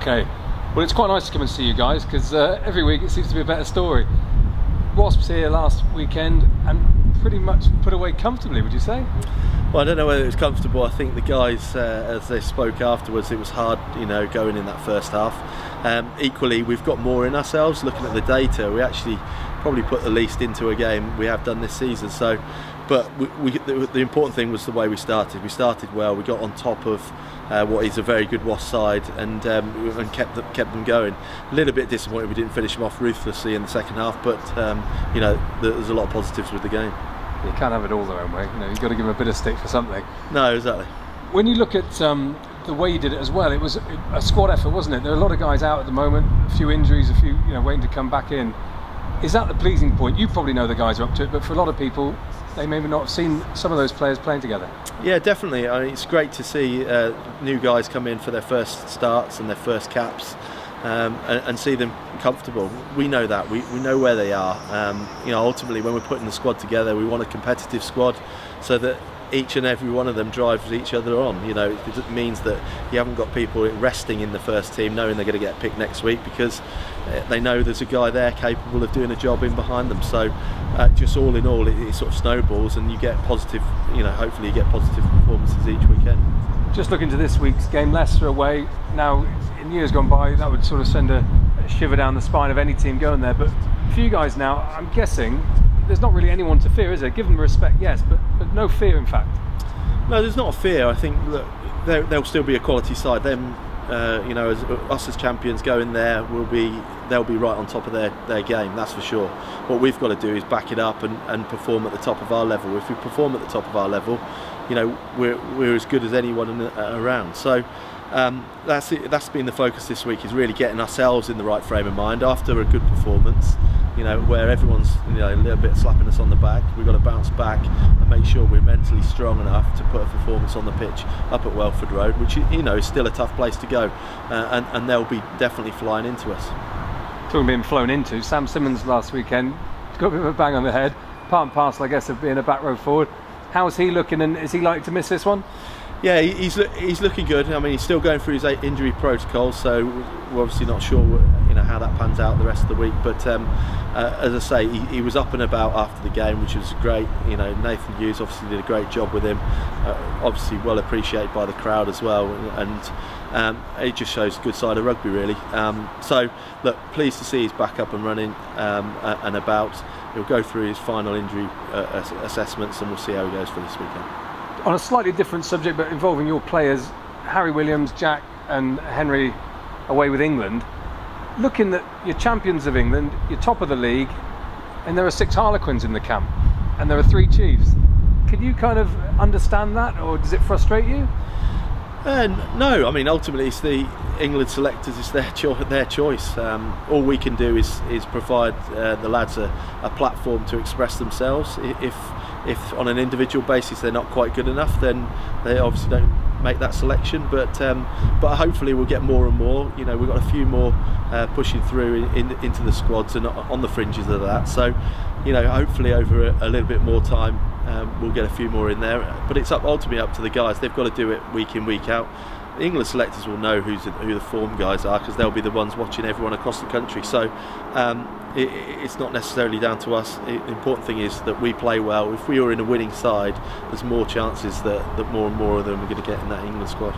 Okay, well, it's quite nice to come and see you guys because every week it seems to be a better story. Wasps here last weekend and pretty much put away comfortably, would you say? Well, I don't know whether it was comfortable. I think the guys, as they spoke afterwards, it was hard, going in that first half. Equally, we've got more in ourselves. Looking at the data, we actually probably put the least into a game we have done this season. So, but the important thing was the way we started. We started well. We got on top of what is a very good Wasps side and kept them going. A little bit disappointed we didn't finish them off ruthlessly in the second half, but there's a lot of positives with the game. You can't have it all their own way. You've got to give them a bit of stick for something. No, exactly. When you look at the way you did it as well, it was a squad effort, wasn't it? There are a lot of guys out at the moment, a few injuries, a few waiting to come back in. Is that the pleasing point? You probably know the guys are up to it, but for a lot of people, they maybe not have seen some of those players playing together. Yeah, definitely. I mean, it's great to see new guys come in for their first starts and their first caps, and see them comfortable. We know that. We know where they are. Ultimately, when we're putting the squad together, we want a competitive squad, so that each and every one of them drives each other on. It means that you haven't got people resting in the first team knowing they're going to get picked next week, because they know there's a guy there capable of doing a job in behind them. So just all in all, it sort of snowballs, and you get positive, hopefully you get positive performances each weekend. Just looking to this week's game, Leicester away. Now, in years gone by, that would sort of send a shiver down the spine of any team going there, but for you guys now, I'm guessing there's not really anyone to fear, is there? Give them respect, yes, but no fear, in fact. No, there's not a fear. I think that there'll still be a quality side. Them, as us as champions going there, they'll be right on top of their game. That's for sure. What we've got to do is back it up and perform at the top of our level. If we perform at the top of our level, we're as good as anyone around. So that's been the focus this week, is really getting ourselves in the right frame of mind after a good performance. Where everyone's a little bit slapping us on the back. We've got to bounce back and make sure we're mentally strong enough to put a performance on the pitch up at Welford Road, which is still a tough place to go, and they'll be definitely flying into us. Talking of being flown into, Sam Simmonds last weekend got a bit of a bang on the head, part and parcel, I guess, of being a back row forward. How's he looking, and is he likely to miss this one? Yeah, he's looking good. I mean, he's still going through his injury protocol, so we're obviously not sure how that pans out the rest of the week. But as I say, he was up and about after the game, which was great. Nathan Hughes obviously did a great job with him. Obviously well appreciated by the crowd as well, and it just shows a good side of rugby, really. So look, pleased to see he's back up and running and about. He'll go through his final injury assessments, and we'll see how he goes for this weekend. On a slightly different subject, but involving your players, Harry Williams, Jack and Henry away with England. Looking at your champions of England, you're top of the league, and there are 6 Harlequins in the camp, and there are 3 Chiefs. Can you kind of understand that, or does it frustrate you? No, I mean, ultimately it's the England selectors, it's their choice. All we can do is provide the lads a platform to express themselves. If on an individual basis they're not quite good enough, then they obviously don't make that selection. But hopefully we'll get more and more. We've got a few more pushing through into the squads and on the fringes of that. So hopefully over a little bit more time we'll get a few more in there. But it's ultimately up to the guys. They've got to do it week in, week out. The England selectors will know who the form guys are, because they'll be the ones watching everyone across the country. So it's not necessarily down to us. The important thing is that we play well. If we are in a winning side, there's more chances that more and more of them are going to get in that England squad.